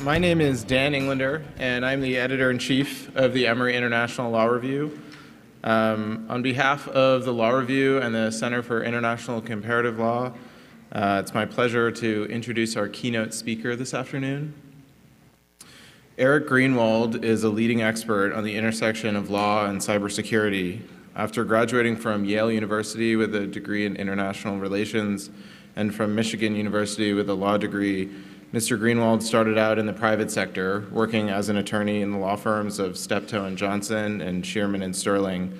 My name is Dan Englander, and I'm the editor-in-chief of the Emory International Law Review. On behalf of the Law Review and the Center for International Comparative Law, it's my pleasure to introduce our keynote speaker this afternoon. Eric Greenwald is a leading expert on the intersection of law and cybersecurity. After graduating from Yale University with a degree in international relations and from Michigan University with a law degree, Mr. Greenwald started out in the private sector, working as an attorney in the law firms of Steptoe & Johnson and Shearman & Sterling.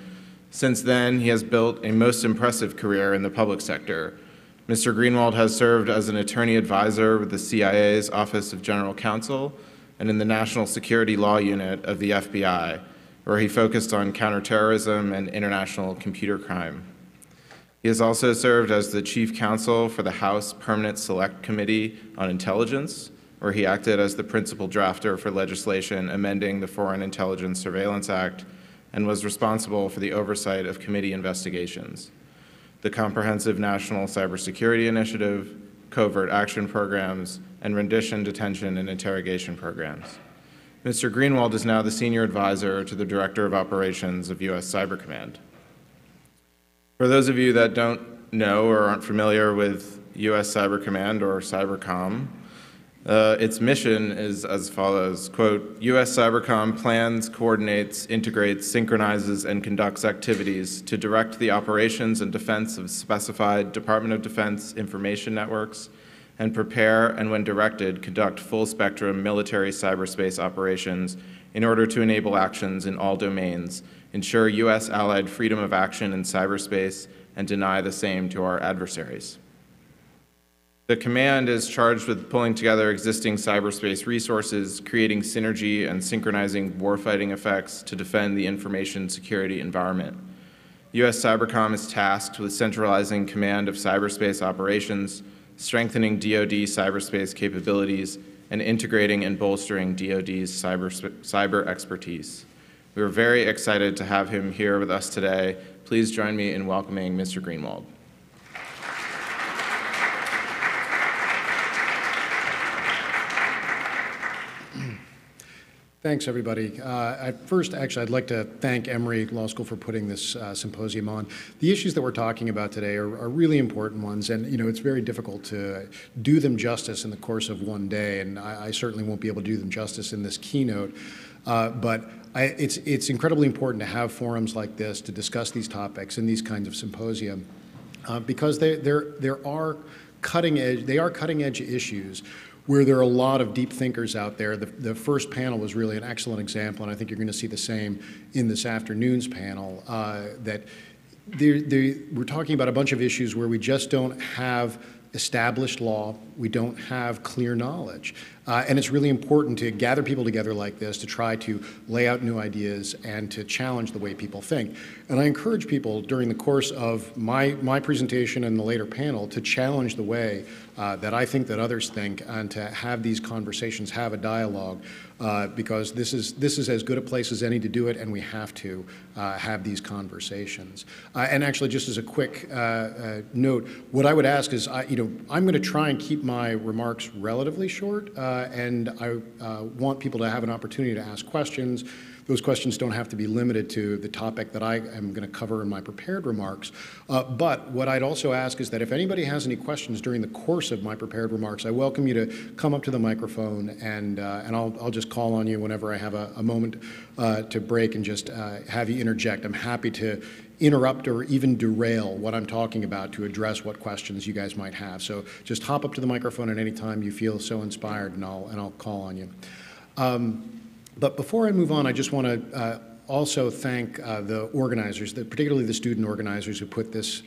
Since then, he has built a most impressive career in the public sector. Mr. Greenwald has served as an attorney advisor with the CIA's Office of General Counsel and in the National Security Law Unit of the FBI, where he focused on counterterrorism and international computer crime. He has also served as the chief counsel for the House Permanent Select Committee on Intelligence, where he acted as the principal drafter for legislation amending the Foreign Intelligence Surveillance Act and was responsible for the oversight of committee investigations, the Comprehensive National Cybersecurity Initiative, covert action programs, and rendition, detention, and interrogation programs. Mr. Greenwald is now the senior advisor to the Director of Operations of U.S. Cyber Command. For those of you that don't know or aren't familiar with U.S. Cyber Command or Cybercom, its mission is as follows, quote, U.S. Cybercom plans, coordinates, integrates, synchronizes, and conducts activities to direct the operations and defense of specified Department of Defense information networks and prepare and, when directed, conduct full-spectrum military cyberspace operations in order to enable actions in all domains, ensure U.S. allied freedom of action in cyberspace, and deny the same to our adversaries. The command is charged with pulling together existing cyberspace resources, creating synergy and synchronizing warfighting effects to defend the information security environment. U.S. Cybercom is tasked with centralizing command of cyberspace operations, strengthening DoD cyberspace capabilities, and integrating and bolstering DoD's cyber expertise. We are very excited to have him here with us today. Please join me in welcoming Mr. Greenwald. Thanks, everybody. First, I'd like to thank Emory Law School for putting this symposium on. The issues that we're talking about today are really important ones, and it's very difficult to do them justice in the course of one day, and I certainly won't be able to do them justice in this keynote. But it's incredibly important to have forums like this to discuss these topics in these kinds of symposia, because there are cutting edge issues where there are a lot of deep thinkers out there. The first panel was really an excellent example, and I think you're going to see the same in this afternoon's panel, that we're talking about a bunch of issues where we just don't have established law, we don't have clear knowledge. And it's really important to gather people together like this to try to lay out new ideas and to challenge the way people think. And I encourage people during the course of my presentation and the later panel to challenge the way that I think that others think, and to have these conversations, have a dialogue, because this is as good a place as any to do it, and we have to have these conversations. And actually, just as a quick note, what I would ask is, I'm going to try and keep my remarks relatively short, and I want people to have an opportunity to ask questions. Those questions don't have to be limited to the topic that I am going to cover in my prepared remarks. But what I'd also ask is that if anybody has any questions during the course of my prepared remarks, I welcome you to come up to the microphone, and I'll just call on you whenever I have a moment to break and just have you interject. I'm happy to interrupt or even derail what I'm talking about to address what questions you guys might have. So just hop up to the microphone at any time you feel so inspired, and I'll call on you. But before I move on, I just want to also thank the organizers, particularly the student organizers who put this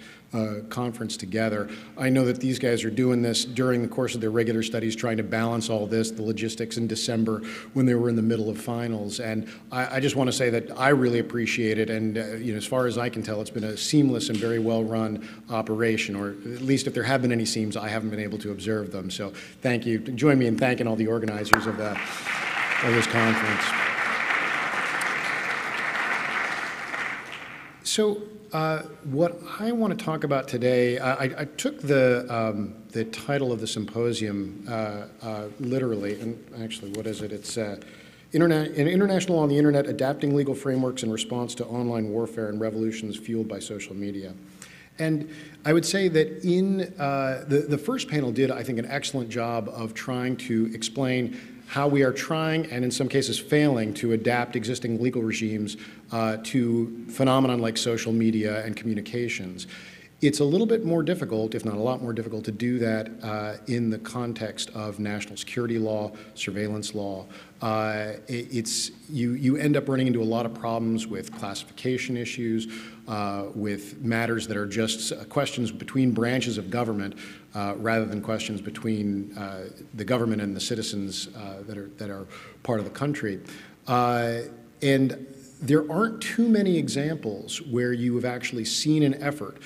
conference together. I know that these guys are doing this during the course of their regular studies, trying to balance all this, the logistics in December when they were in the middle of finals. And I just want to say that I really appreciate it. And as far as I can tell, it's been a seamless and very well-run operation, or at least if there have been any seams, I haven't been able to observe them. So thank you. Join me in thanking all the organizers of this conference. What I want to talk about today, I took the title of the symposium literally, and actually, what is it? It's International Law on the Internet, Adapting Legal Frameworks in Response to Online Warfare and Revolutions Fueled by Social Media. And I would say that in the first panel did, I think, an excellent job of trying to explain how we are trying, and in some cases failing, to adapt existing legal regimes to phenomenon like social media and communications. It's a little bit more difficult, if not a lot more difficult, to do that in the context of national security law, surveillance law. You end up running into a lot of problems with classification issues, with matters that are just questions between branches of government rather than questions between the government and the citizens that are part of the country. And there aren't too many examples where you have actually seen an effort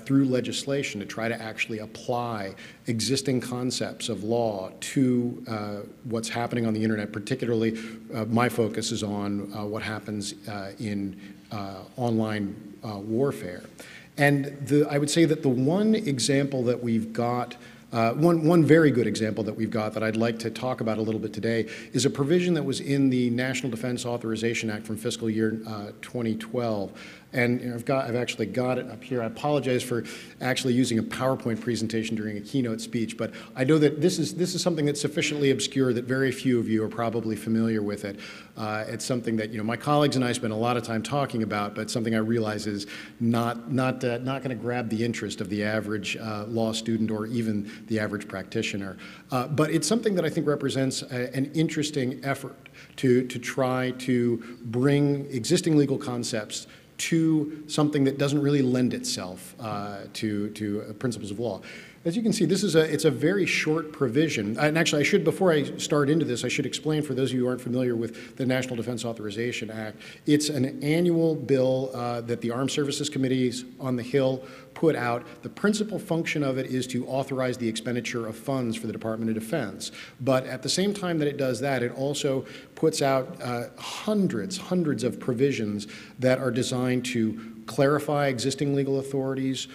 through legislation to try to actually apply existing concepts of law to what's happening on the internet. Particularly, my focus is on what happens in online warfare. And I would say that the one example that we've got, one very good example that we've got that I'd like to talk about a little bit today is a provision that was in the National Defense Authorization Act from fiscal year 2012. And I've actually got it up here. I apologize for actually using a PowerPoint presentation during a keynote speech, but I know that this is something that's sufficiently obscure that very few of you are probably familiar with it. It's something that my colleagues and I spend a lot of time talking about, but something I realize is not going to grab the interest of the average law student or even the average practitioner. But it's something that I think represents an interesting effort to try to bring existing legal concepts to something that doesn't really lend itself to principles of law. As you can see, it's a very short provision. And actually, before I start into this, I should explain for those of you who aren't familiar with the National Defense Authorization Act. It's an annual bill that the Armed Services Committees on the Hill put out. The principal function of it is to authorize the expenditure of funds for the Department of Defense. But at the same time that it does that, it also puts out hundreds of provisions that are designed to clarify existing legal authorities,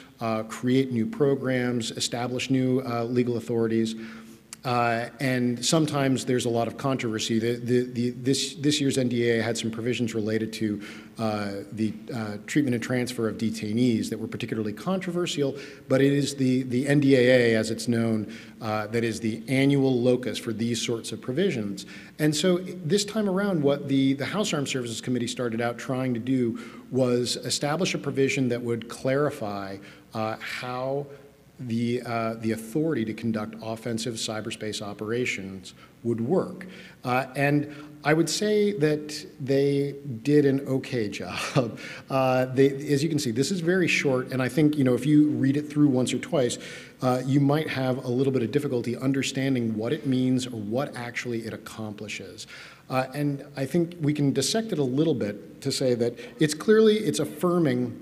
create new programs, establish new legal authorities. And sometimes there's a lot of controversy. This year's NDAA had some provisions related to the treatment and transfer of detainees that were particularly controversial, but it is the NDAA, as it's known, that is the annual locus for these sorts of provisions. And so this time around, what the House Armed Services Committee started out trying to do was establish a provision that would clarify how the authority to conduct offensive cyberspace operations would work. And I would say that they did an okay job. As you can see, this is very short, and I think if you read it through once or twice, you might have a little bit of difficulty understanding what it means or what actually it accomplishes. And I think we can dissect it a little bit to say that it's affirming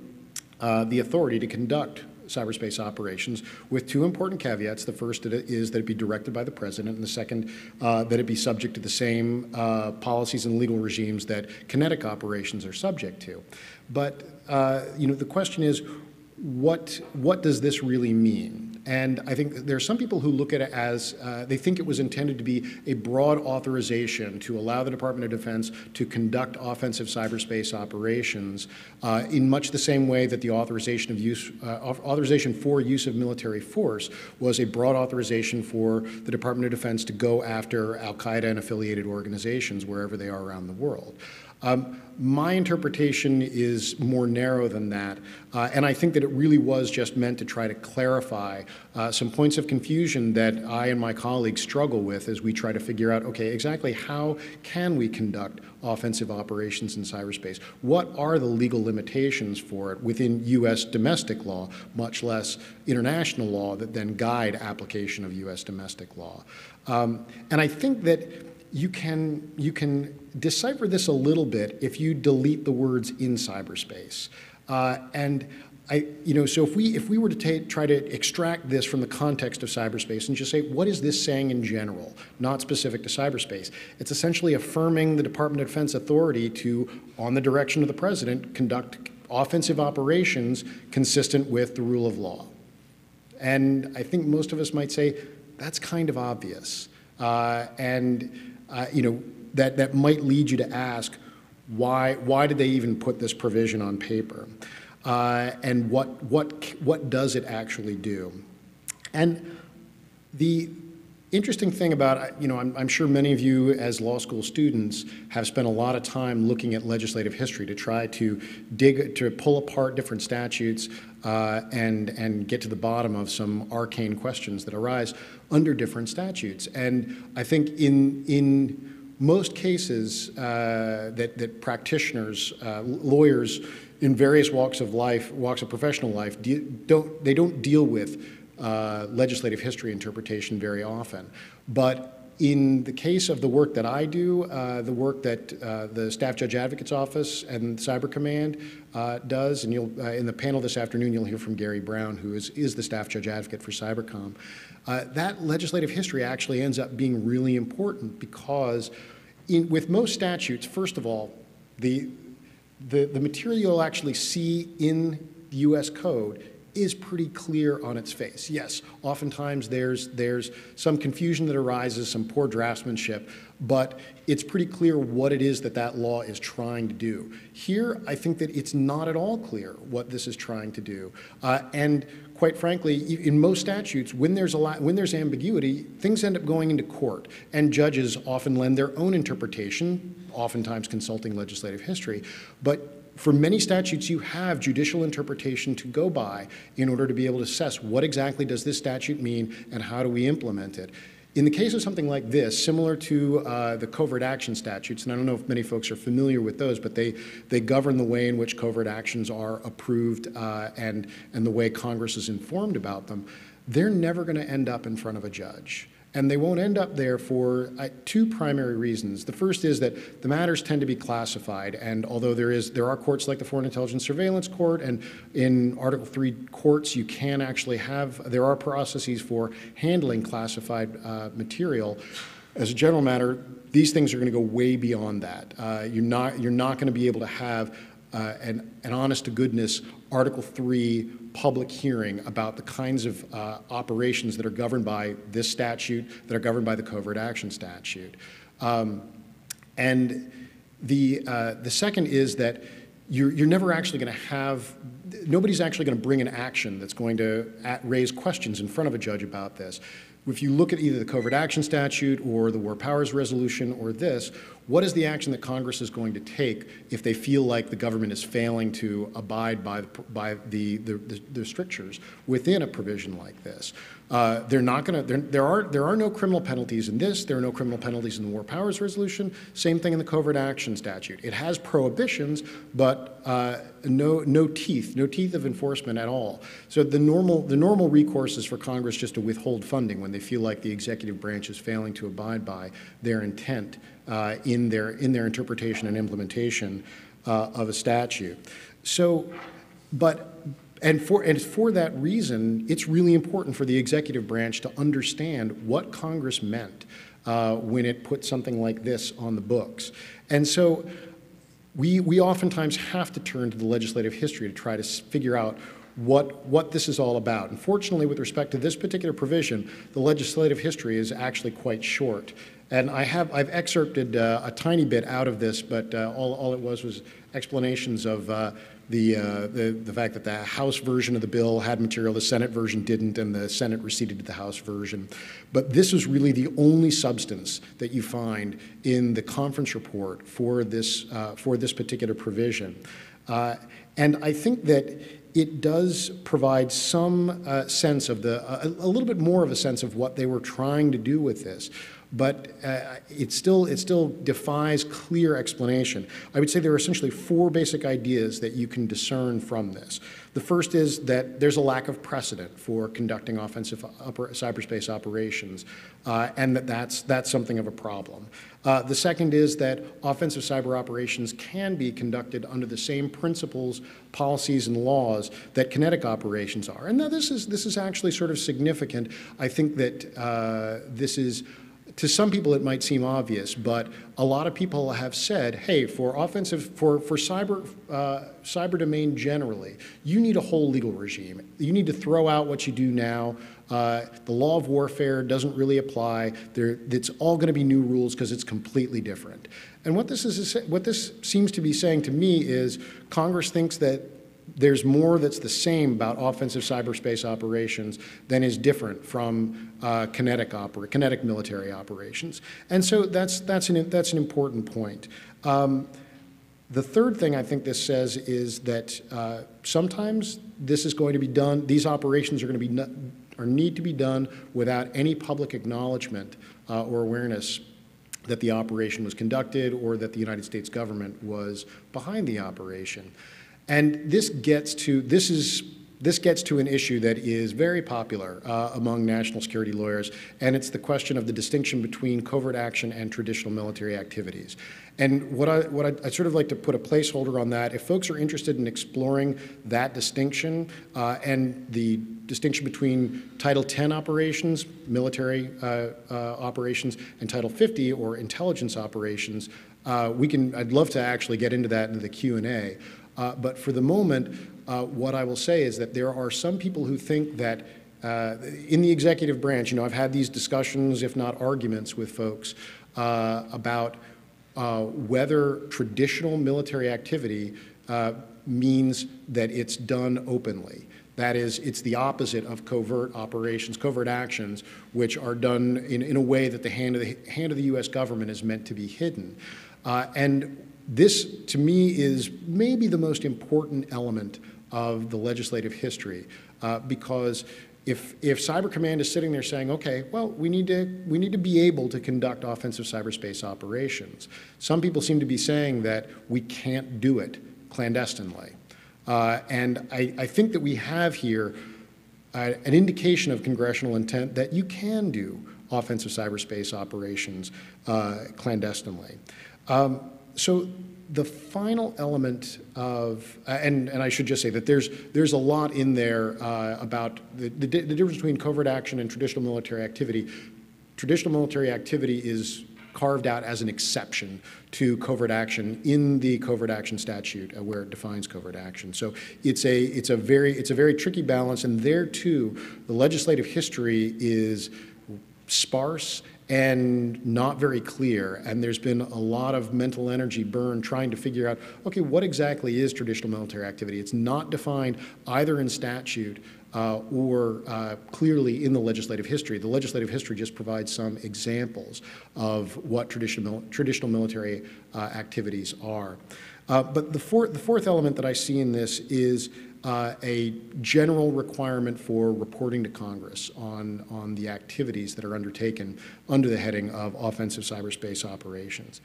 the authority to conduct cyberspace operations with two important caveats. The first is that it be directed by the president, and the second, that it be subject to the same policies and legal regimes that kinetic operations are subject to. But the question is, what does this really mean? And I think there are some people who look at it as they think it was intended to be a broad authorization to allow the Department of Defense to conduct offensive cyberspace operations in much the same way that the authorization for use of military force was a broad authorization for the Department of Defense to go after Al-Qaeda and affiliated organizations wherever they are around the world. My interpretation is more narrow than that, and I think that it really was just meant to try to clarify some points of confusion that I and my colleagues struggle with as we try to figure out, okay, exactly how can we conduct offensive operations in cyberspace? What are the legal limitations for it within U.S. domestic law, much less international law that then guide application of U.S. domestic law? And I think that you can decipher this a little bit if you delete the words in cyberspace. So if we were to try to extract this from the context of cyberspace and just say, what is this saying in general, not specific to cyberspace? It's essentially affirming the Department of Defense authority to, on the direction of the president, conduct offensive operations consistent with the rule of law? And I think most of us might say that's kind of obvious. You know, that might lead you to ask, why did they even put this provision on paper? And what does it actually do? And the interesting thing about, you know, I'm sure many of you as law school students have spent a lot of time looking at legislative history to try to pull apart different statutes and get to the bottom of some arcane questions that arise under different statutes. And I think in most cases that practitioners, lawyers in various walks of professional life, don't deal with legislative history interpretation very often. But in the case of the work that I do, the work that the Staff Judge Advocate's Office and Cyber Command does, and you'll in the panel this afternoon you'll hear from Gary Brown, who is the Staff Judge Advocate for Cybercom. That legislative history actually ends up being really important because with most statutes, first of all, the material you'll actually see in the U.S. Code is pretty clear on its face. Yes, oftentimes there's some confusion that arises, some poor draftsmanship, but it's pretty clear what it is that law is trying to do. Here, I think that it's not at all clear what this is trying to do. And quite frankly, in most statutes, when there's ambiguity, things end up going into court, and judges often lend their own interpretation, oftentimes consulting legislative history. But for many statutes, you have judicial interpretation to go by in order to be able to assess what exactly does this statute mean and how do we implement it. In the case of something like this, similar to the covert action statutes, and I don't know if many folks are familiar with those, but they govern the way in which covert actions are approved and the way Congress is informed about them, they're never going to end up in front of a judge. And they won't end up there for two primary reasons. The first is that the matters tend to be classified, and although there are courts like the Foreign Intelligence Surveillance Court, and in Article 3 courts you can actually there are processes for handling classified material. As a general matter, these things are going to go way beyond that. You're not going to be able to have an honest-to-goodness Article 3 public hearing about the kinds of operations that are governed by this statute, that are governed by the covert action statute. And the second is that you're never actually going to have, nobody's actually going to bring an action that's going to raise questions in front of a judge about this. If you look at either the covert action statute or the war powers resolution or this, what is the action that Congress is going to take if they feel like the government is failing to abide by the strictures within a provision like this? They're not going to. There are no criminal penalties in this. There are no criminal penalties in the war powers resolution. Same thing in the covert action statute. It has prohibitions, but no teeth of enforcement at all. So the normal recourse is for Congress just to withhold funding when they feel like the executive branch is failing to abide by their intent in their interpretation and implementation of a statute. So, and for that reason, it's really important for the executive branch to understand what Congress meant when it put something like this on the books. And so we oftentimes have to turn to the legislative history to try to figure out what this is all about. And fortunately, with respect to this particular provision, the legislative history is actually quite short. And I've excerpted a tiny bit out of this, but all it was explanations of the fact that the House version of the bill had material, the Senate version didn't, and the Senate receded to the House version. But this is really the only substance that you find in the conference report for this particular provision. And I think that it does provide some sense of a little bit more of a sense of what they were trying to do with this. But it still defies clear explanation. I would say there are essentially four basic ideas that you can discern from this. The first is that there's a lack of precedent for conducting offensive cyberspace operations, and that's something of a problem. The second is that offensive cyber operations can be conducted under the same principles, policies, and laws that kinetic operations are. And now this is actually sort of significant. I think that this is to some people it might seem obvious, but a lot of people have said, hey, for cyber domain generally, you need a whole legal regime. You need to throw out what you do now. The law of warfare doesn't really apply. It's all going to be new rules because it's completely different. And what this seems to be saying to me is Congress thinks that there's more that's the same about offensive cyberspace operations than is different from kinetic military operations. And so that's an important point. The third thing I think this says is that sometimes this is going to be done, these operations are going to be need to be done without any public acknowledgement or awareness that the operation was conducted or that the United States government was behind the operation. And this gets to an issue that is very popular among national security lawyers, and it's the question of the distinction between covert action and traditional military activities. And what I'd sort of like to put a placeholder on that, if folks are interested in exploring that distinction and the distinction between Title 10 operations, military operations, and Title 50 or intelligence operations, I'd love to actually get into that in the Q&A. But for the moment, what I will say is that there are some people who think that in the executive branch, I've had these discussions, if not arguments, with folks about whether traditional military activity means that it's done openly. That is, it's the opposite of covert operations, covert actions, which are done in a way that the hand of the U.S. government is meant to be hidden. And this, to me, is maybe the most important element of the legislative history, because if Cyber Command is sitting there saying, okay, well, we need to be able to conduct offensive cyberspace operations, some people seem to be saying that we can't do it clandestinely. And I think that we have here an indication of congressional intent that you can do offensive cyberspace operations clandestinely. So the final element of, and I should just say that there's a lot in there about the difference between covert action and traditional military activity. Traditional military activity is carved out as an exception to covert action in the covert action statute where it defines covert action. So it's a very tricky balance, and there too the legislative history is sparse and not very clear, and there's been a lot of mental energy burned trying to figure out, okay, what exactly is traditional military activity? It's not defined either in statute or clearly in the legislative history. The legislative history just provides some examples of what traditional military activities are. But the fourth element that I see in this is a general requirement for reporting to Congress on the activities that are undertaken under the heading of offensive cyberspace operations.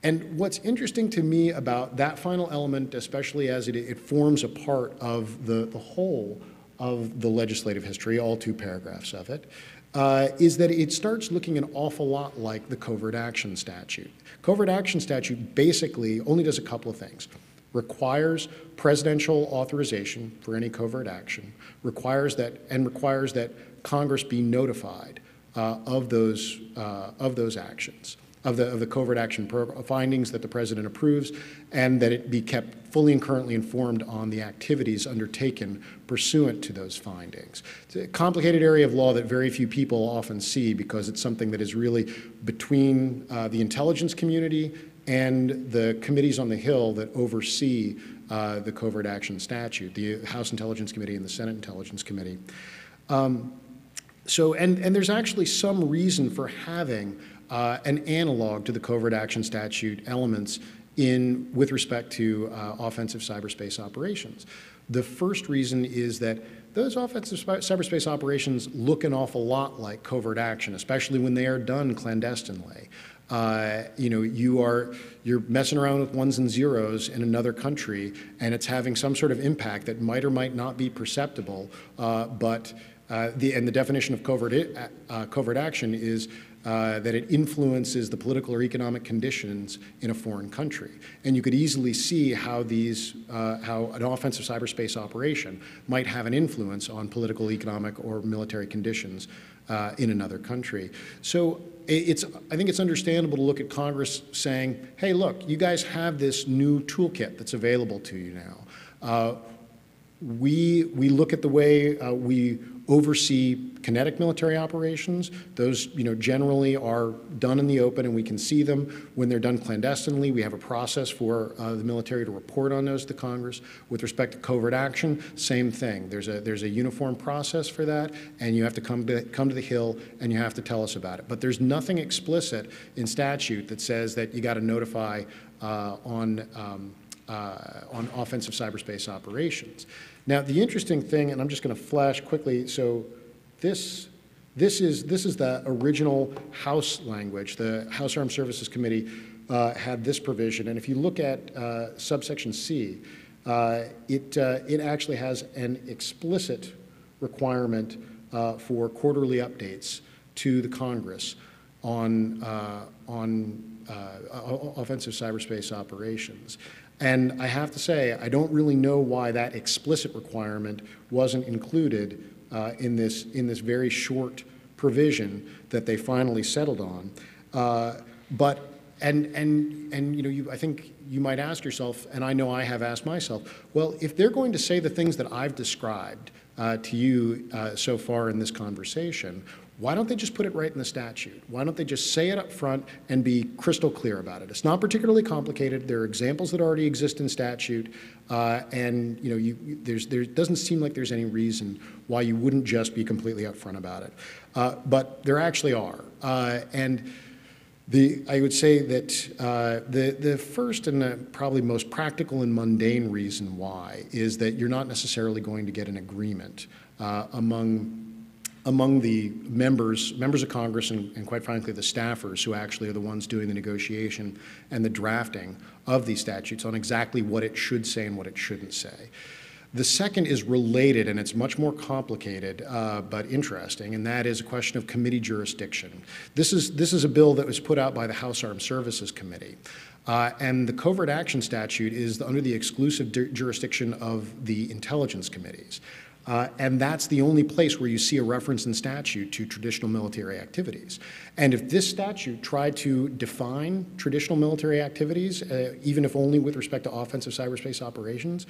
And what's interesting to me about that final element, especially as it forms a part of the whole of the legislative history, all 2 paragraphs of it, is that it starts looking an awful lot like the covert action statute. Covert action statute basically only does a couple of things. Requires presidential authorization for any covert action, requires that Congress be notified of those actions, of the covert action findings that the president approves, and that it be kept fully and currently informed on the activities undertaken pursuant to those findings. It's a complicated area of law that very few people often see because it's something that is really between the intelligence community and the committees on the Hill that oversee the covert action statute, the House Intelligence Committee and the Senate Intelligence Committee. And there's actually some reason for having an analog to the covert action statute elements with respect to offensive cyberspace operations. The first reason is that those offensive cyberspace operations look an awful lot like covert action, especially when they are done clandestinely. You're messing around with ones and zeros in another country, and it's having some sort of impact that might or might not be perceptible, but And the definition of covert action is that it influences the political or economic conditions in a foreign country. And you could easily see how how an offensive cyberspace operation might have an influence on political, economic, or military conditions in another country. So I think it's understandable to look at Congress saying, hey, look, you guys have this new toolkit that's available to you now. We look at the way we oversee kinetic military operations. Those, generally are done in the open, and we can see them. When they're done clandestinely, we have a process for the military to report on those to Congress. With respect to covert action, same thing. There's a uniform process for that, and you have to come to the Hill and you have to tell us about it. But there's nothing explicit in statute that says that you got to notify on offensive cyberspace operations. Now, the interesting thing, and I'm just going to flash quickly, so this is the original House language. The House Armed Services Committee had this provision, and if you look at subsection C, it actually has an explicit requirement for quarterly updates to the Congress on offensive cyberspace operations. And I have to say, I don't really know why that explicit requirement wasn't included in this very short provision that they finally settled on. I think you might ask yourself, and I know I have asked myself, well, if they're going to say the things that I've described to you so far in this conversation, why don't they just put it right in the statute? Why don't they just say it up front and be crystal clear about it? It's not particularly complicated. There are examples that already exist in statute, and there doesn't seem like there's any reason why you wouldn't just be completely upfront about it. But there actually are, and I would say that the first and probably most practical and mundane reason why is that you're not necessarily going to get an agreement among the members of Congress and quite frankly the staffers who actually are the ones doing the negotiation and the drafting of these statutes on exactly what it should say and what it shouldn't say. The second is related, and it's much more complicated but interesting, and that is a question of committee jurisdiction. This is a bill that was put out by the House Armed Services Committee. And the covert action statute is under the exclusive jurisdiction of the intelligence committees. And that's the only place where you see a reference in statute to traditional military activities. And if this statute tried to define traditional military activities, even if only with respect to offensive cyberspace operations,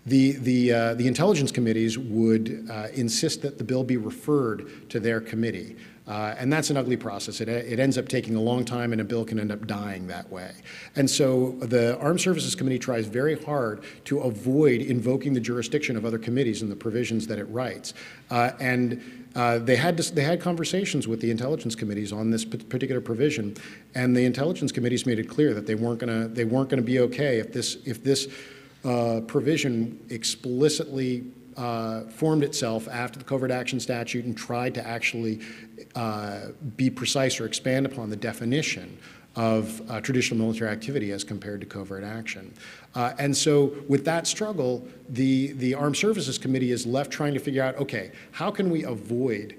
the intelligence committees would insist that the bill be referred to their committee. And that's an ugly process. It ends up taking a long time, and a bill can end up dying that way. And so the Armed Services Committee tries very hard to avoid invoking the jurisdiction of other committees and the provisions that it writes. They had conversations with the intelligence committees on this particular provision, and the intelligence committees made it clear that they weren't going to be okay if this provision explicitly formed itself after the covert action statute and tried to actually be precise or expand upon the definition of traditional military activity as compared to covert action. And so with that struggle, the Armed Services Committee is left trying to figure out, okay, how can we avoid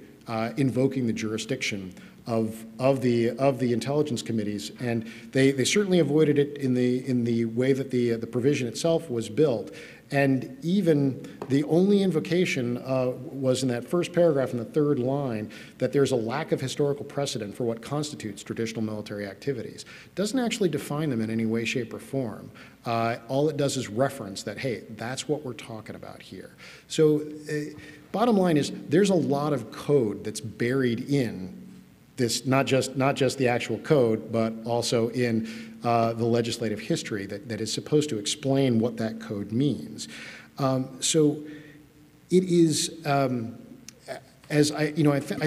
invoking the jurisdiction of the intelligence committees? And they certainly avoided it in the way that the provision itself was built. And even the only invocation was in that first paragraph in the third line that there's a lack of historical precedent for what constitutes traditional military activities. It doesn't actually define them in any way, shape, or form. All it does is reference that, hey, that's what we're talking about here. So bottom line is there's a lot of code that's buried in this, not just the actual code, but also in the legislative history that is supposed to explain what that code means. So it is, I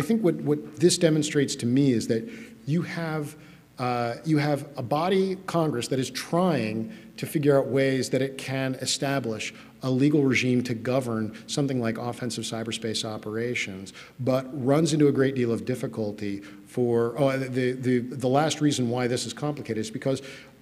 think what this demonstrates to me is that you have a body, Congress, that is trying to figure out ways that it can establish a legal regime to govern something like offensive cyberspace operations, but runs into a great deal of difficulty for, the last reason why this is complicated is because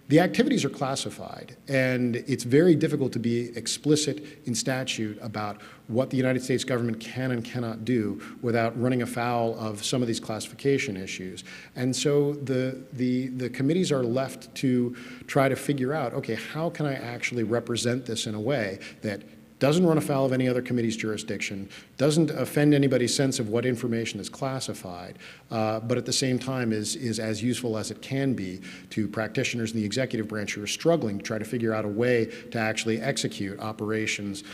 The activities are classified, and it's very difficult to be explicit in statute about what the United States government can and cannot do without running afoul of some of these classification issues. And so the committees are left to try to figure out, okay, how can I actually represent this in a way that doesn't run afoul of any other committee's jurisdiction, doesn't offend anybody's sense of what information is classified, but at the same time is as useful as it can be to practitioners in the executive branch who are struggling to try to figure out a way to actually execute operations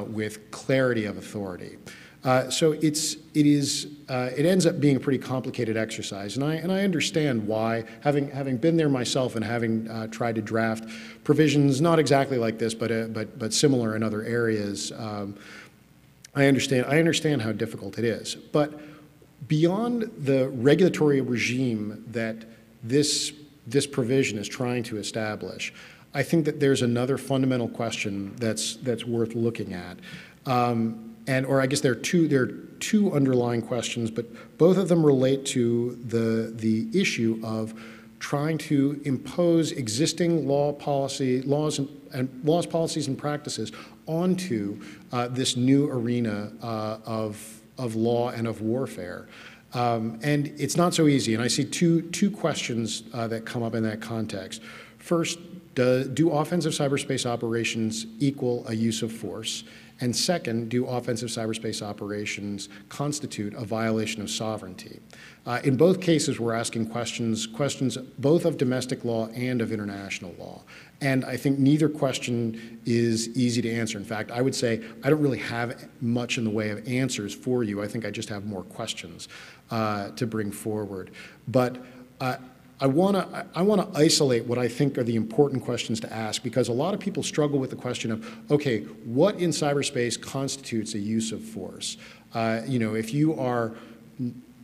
with clarity of authority. So it ends up being a pretty complicated exercise, and I understand why, having been there myself and having tried to draft provisions not exactly like this, but similar in other areas. I understand how difficult it is, but beyond the regulatory regime that this provision is trying to establish, I think that there's another fundamental question that's worth looking at. Or I guess there are two underlying questions, but both of them relate to the issue of trying to impose existing laws, policies, and practices onto this new arena of law and of warfare. And it's not so easy. And I see two questions that come up in that context. First, do offensive cyberspace operations equal a use of force? And second, do offensive cyberspace operations constitute a violation of sovereignty? In both cases, we're asking questions both of domestic law and of international law. And I think neither question is easy to answer. In fact, I would say I don't really have much in the way of answers for you. I think I just have more questions to bring forward. But I want to isolate what I think are the important questions to ask, because a lot of people struggle with the question of, okay, what in cyberspace constitutes a use of force? If you are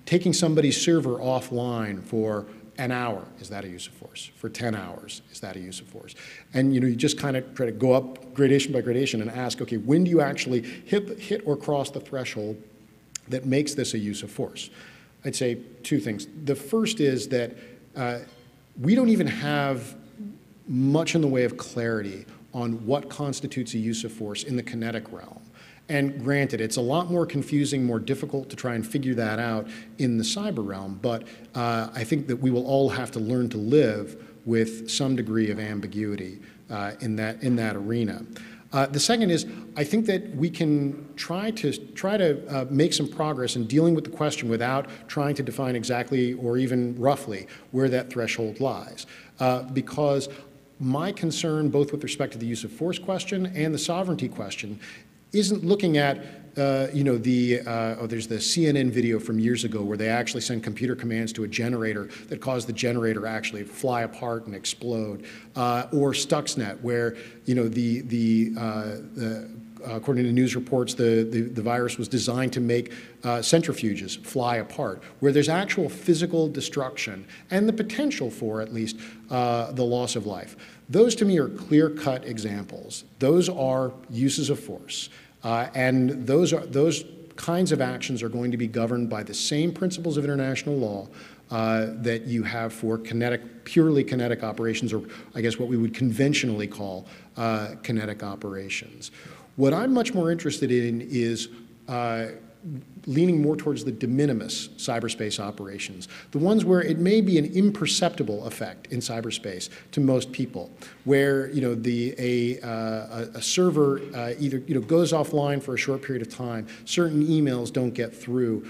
taking somebody's server offline for an hour, is that a use of force? For 10 hours, is that a use of force? And you just kind of try to go up gradation by gradation and ask, okay, when do you actually hit or cross the threshold that makes this a use of force? I'd say two things. The first is that we don't even have much in the way of clarity on what constitutes a use of force in the kinetic realm. And granted, it's a lot more confusing, more difficult to try and figure that out in the cyber realm, but I think that we will all have to learn to live with some degree of ambiguity in that arena. The second is, I think that we can try to make some progress in dealing with the question without trying to define exactly or even roughly where that threshold lies. Because my concern, both with respect to the use of force question and the sovereignty question, isn't looking at, there's the CNN video from years ago where they actually sent computer commands to a generator that caused the generator actually fly apart and explode, or Stuxnet, where according to news reports, the virus was designed to make centrifuges fly apart, where there's actual physical destruction and the potential for, at least, the loss of life. Those, to me, are clear-cut examples. Those are uses of force. And those kinds of actions are going to be governed by the same principles of international law that you have for purely kinetic operations, or I guess what we would conventionally call kinetic operations. What I'm much more interested in is leaning more towards the de minimis cyberspace operations, the ones where it may be an imperceptible effect in cyberspace to most people, where a server either goes offline for a short period of time, certain emails don't get through,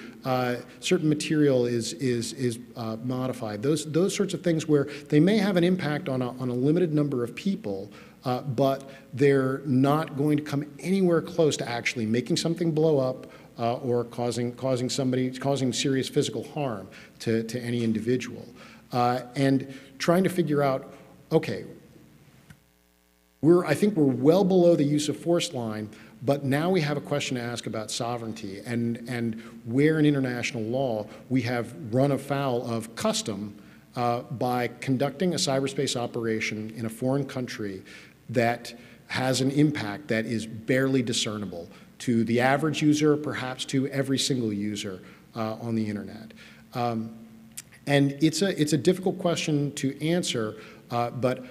certain material is modified. Those sorts of things where they may have an impact on a limited number of people, but they're not going to come anywhere close to actually making something blow up or causing serious physical harm to any individual. And trying to figure out, okay, I think we're well below the use of force line, but now we have a question to ask about sovereignty and where in international law we have run afoul of custom by conducting a cyberspace operation in a foreign country that has an impact that is barely discernible to the average user, perhaps to every single user on the internet. And it's a difficult question to answer, but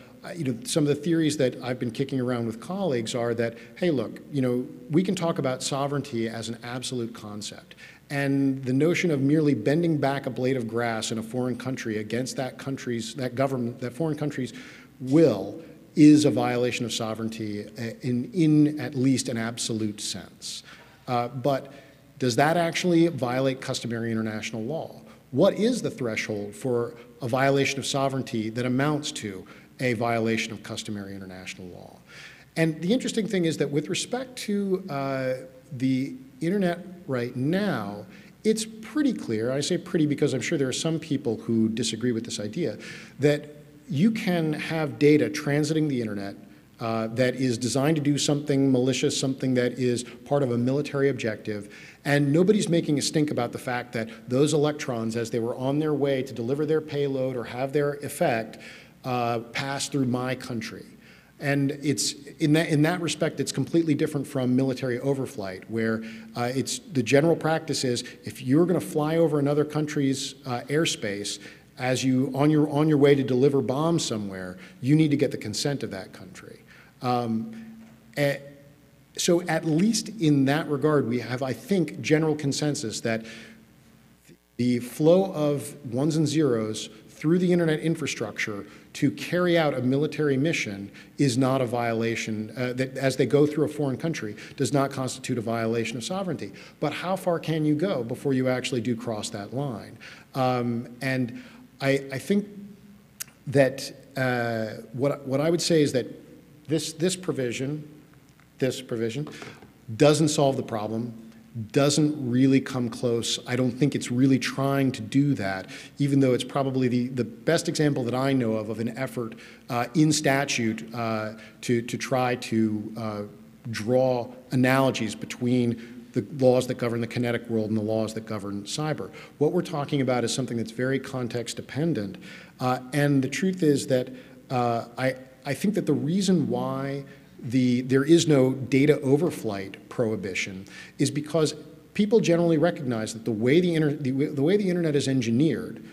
some of the theories that I've been kicking around with colleagues are that, hey, look, we can talk about sovereignty as an absolute concept. And the notion of merely bending back a blade of grass in a foreign country against that foreign country's will is a violation of sovereignty in at least an absolute sense. But does that actually violate customary international law? What is the threshold for a violation of sovereignty that amounts to a violation of customary international law? And the interesting thing is that with respect to the internet right now, it's pretty clear, I say pretty because I'm sure there are some people who disagree with this idea, that you can have data transiting the internet that is designed to do something malicious, something that is part of a military objective, and nobody's making a stink about the fact that those electrons, as they were on their way to deliver their payload or have their effect, pass through my country. And it's in that respect, it's completely different from military overflight, where the general practice is if you're going to fly over another country's airspace, on your way to deliver bombs somewhere, you need to get the consent of that country. So at least in that regard, we have, I think, general consensus that the flow of ones and zeros through the internet infrastructure to carry out a military mission is not a violation, that as they go through a foreign country, does not constitute a violation of sovereignty. But how far can you go before you actually do cross that line? And I think that what I would say is that this provision doesn't solve the problem, doesn't really come close. I don't think it's really trying to do that, even though it's probably the best example that I know of an effort in statute to try to draw analogies between the laws that govern the kinetic world and the laws that govern cyber. What we're talking about is something that's very context dependent. And the truth is that I think that the reason why there is no data overflight prohibition is because people generally recognize that the way the internet is engineered,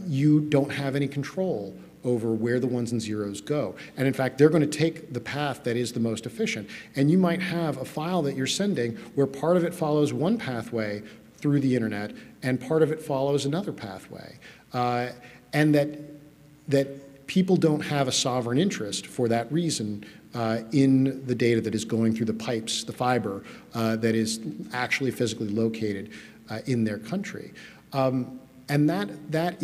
you don't have any control over where the ones and zeros go. And in fact, they're going to take the path that is the most efficient. And you might have a file that you're sending where part of it follows one pathway through the internet and part of it follows another pathway. And that people don't have a sovereign interest for that reason in the data that is going through the pipes, the fiber, that is actually physically located in their country. And that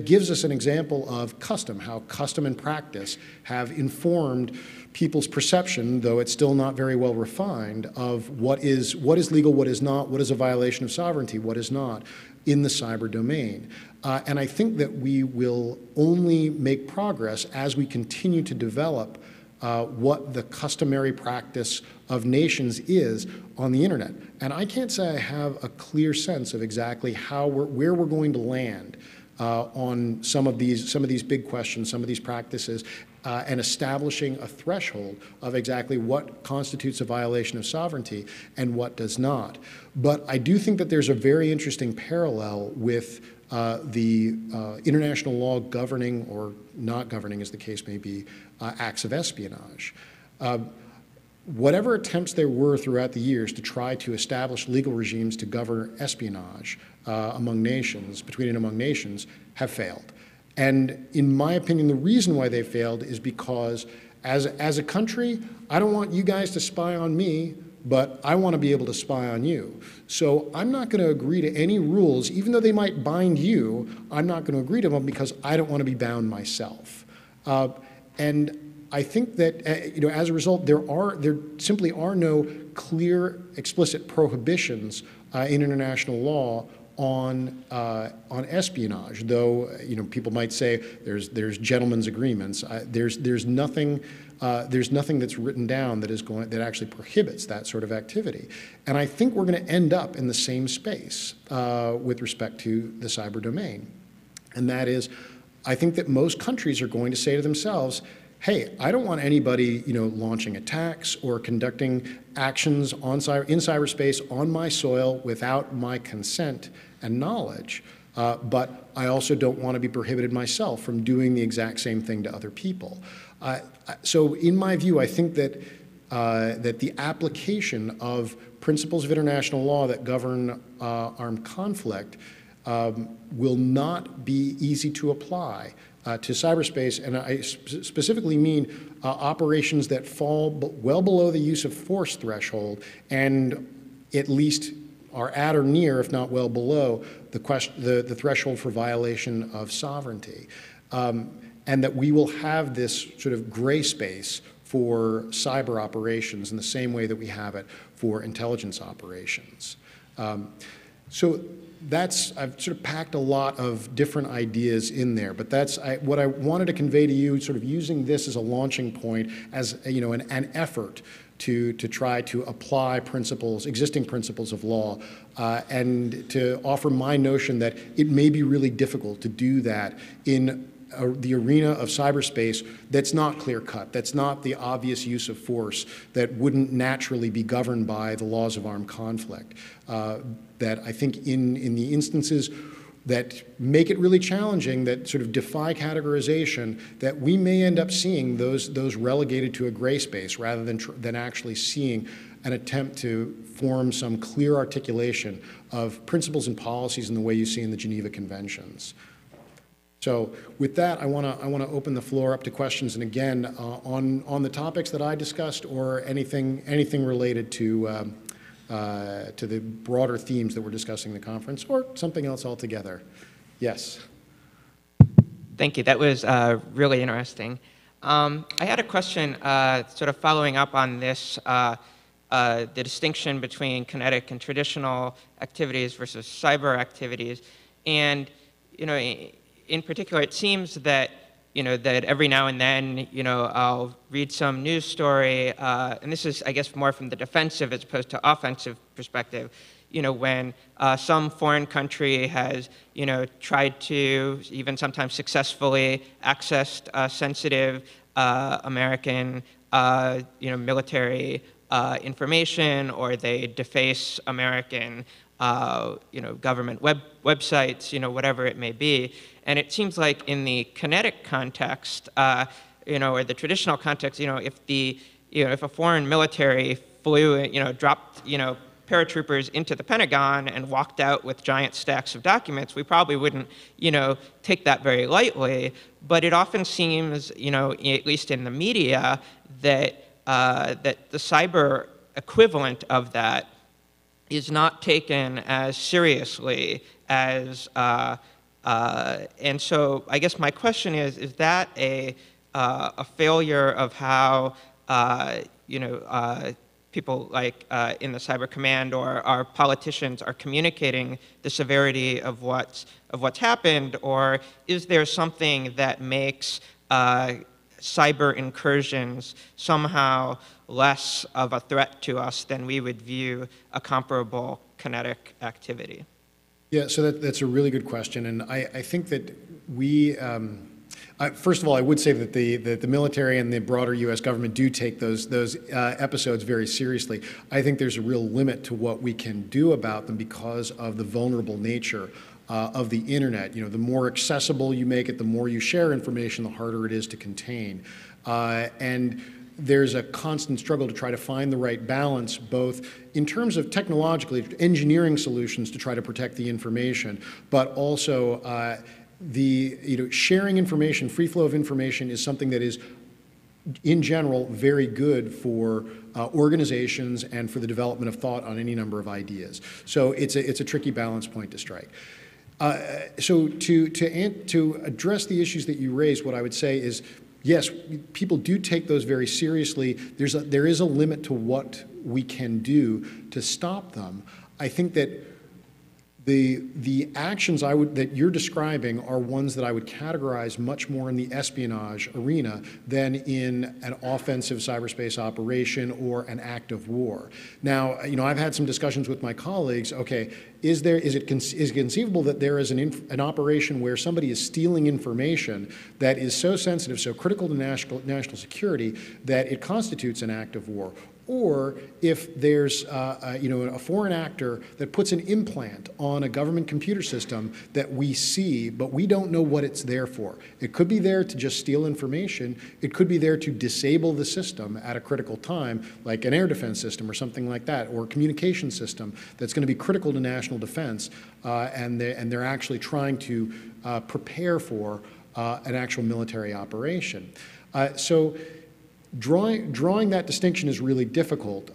gives us an example of custom, how custom and practice have informed people's perception, though it's still not very well refined, of what is legal, what is not, what is a violation of sovereignty, what is not, in the cyber domain. And I think that we will only make progress as we continue to develop what the customary practice of nations is on the internet. And I can't say I have a clear sense of exactly where we're going to land on some of these big questions, some of these practices, and establishing a threshold of exactly what constitutes a violation of sovereignty and what does not. But I do think that there's a very interesting parallel with the international law governing or not governing, as the case may be, acts of espionage. Whatever attempts there were throughout the years to try to establish legal regimes to govern espionage among nations, between and among nations, have failed. And in my opinion, the reason why they failed is because as a country, I don't want you guys to spy on me, but I want to be able to spy on you. So I'm not going to agree to any rules, even though they might bind you, I'm not going to agree to them because I don't want to be bound myself. And I think that as a result, there simply are no clear, explicit prohibitions in international law on espionage. Though people might say there's gentlemen's agreements. There's nothing that's written down that actually prohibits that sort of activity. And I think we're going to end up in the same space with respect to the cyber domain, and that is, I think that most countries are going to say to themselves, hey, I don't want anybody, launching attacks or conducting actions in cyberspace on my soil without my consent and knowledge. but I also don't want to be prohibited myself from doing the exact same thing to other people. So in my view, I think that, that the application of principles of international law that govern armed conflict will not be easy to apply to cyberspace, and I specifically mean operations that fall well below the use of force threshold and at least are at or near, if not well below, the threshold for violation of sovereignty. And that we will have this sort of gray space for cyber operations in the same way that we have it for intelligence operations. So that's, I've sort of packed a lot of different ideas in there, but that's what I wanted to convey to you, sort of using this as a launching point, as an effort to try to apply principles, existing principles of law, and to offer my notion that it may be really difficult to do that in the arena of cyberspace that's not clear-cut, that's not the obvious use of force, that wouldn't naturally be governed by the laws of armed conflict. That I think in the instances that make it really challenging, that sort of defy categorization, that we may end up seeing those relegated to a gray space rather than actually seeing an attempt to form some clear articulation of principles and policies in the way you see in the Geneva Conventions. So with that, I want to open the floor up to questions, and again, on the topics that I discussed or anything related to the broader themes that we're discussing in the conference, or something else altogether. Yes. Thank you. That was really interesting. I had a question sort of following up on this, the distinction between kinetic and traditional activities versus cyber activities. And, in particular, it seems that, that every now and then, I'll read some news story, and this is, I guess, more from the defensive as opposed to offensive perspective, when some foreign country has, tried to, even sometimes successfully, accessed sensitive American, military information, or they deface American, government websites, whatever it may be. And it seems like in the kinetic context, or the traditional context, if a foreign military flew, dropped, paratroopers into the Pentagon and walked out with giant stacks of documents, we probably wouldn't, take that very lightly. But it often seems, at least in the media, that that the cyber equivalent of that is not taken as seriously as, and so I guess my question is that a failure of how, people like in the cyber command or our politicians are communicating the severity of what's happened, or is there something that makes cyber incursions somehow less of a threat to us than we would view a comparable kinetic activity? Yeah, so that's a really good question, and I think that we, first of all, I would say that the military and the broader U.S. government do take those episodes very seriously. I think there's a real limit to what we can do about them because of the vulnerable nature of the internet. The more accessible you make it, the more you share information, the harder it is to contain. And there's a constant struggle to try to find the right balance, both in terms of technologically engineering solutions to try to protect the information, but also sharing information, free flow of information is something that is, in general, very good for organizations and for the development of thought on any number of ideas. So it's a tricky balance point to strike. So to address the issues that you raised, what I would say is, yes, people do take those very seriously. There is a limit to what we can do to stop them. I think that the actions that you're describing are ones that I would categorize much more in the espionage arena than in an offensive cyberspace operation or an act of war. Now, I've had some discussions with my colleagues. Okay, is it conceivable that there is an operation where somebody is stealing information that is so sensitive, so critical to national security, that it constitutes an act of war? or if there's a foreign actor that puts an implant on a government computer system that we see, but we don't know what it's there for. It could be there to just steal information. It could be there to disable the system at a critical time, like an air defense system or something like that, or a communication system that's going to be critical to national defense, and they're actually trying to prepare for an actual military operation. So drawing that distinction is really difficult.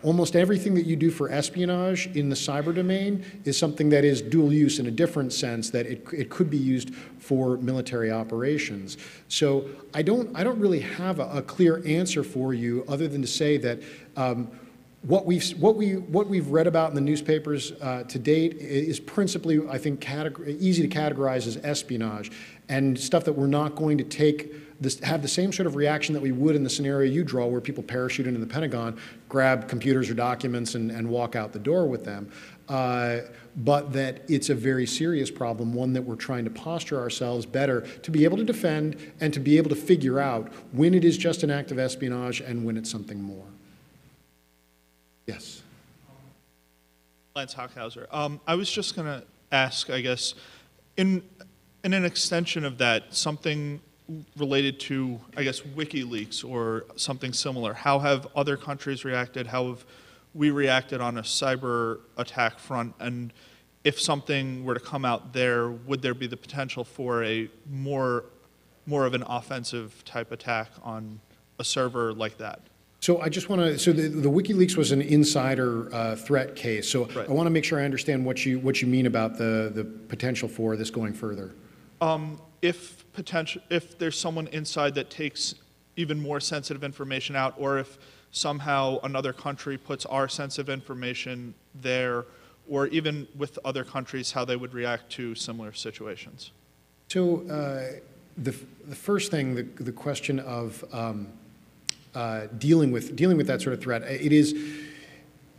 Almost everything that you do for espionage in the cyber domain is something that is dual use in a different sense, that it could be used for military operations. So I don't really have a clear answer for you other than to say that what we've read about in the newspapers to date is principally, I think, easy to categorize as espionage, and stuff that we're not going to have the same sort of reaction that we would in the scenario you draw, where people parachute into the Pentagon, grab computers or documents, and walk out the door with them. But that it's a very serious problem, one that we're trying to posture ourselves better to be able to defend and to be able to figure out when it is just an act of espionage and when it's something more. Yes. Lance Hockhauser. I was just going to ask, I guess, in an extension of that, something related to, I guess, WikiLeaks or something similar. How have other countries reacted? How have we reacted on a cyber attack front? And if something were to come out there, would there be the potential for a more of an offensive type attack on a server like that? So I just want to, so the WikiLeaks was an insider threat case. So right. I want to make sure I understand what you mean about the potential for this going further. If there's someone inside that takes even more sensitive information out, or if somehow another country puts our sensitive information there, or even with other countries, how they would react to similar situations. So the first thing, the question of dealing with that sort of threat, it is,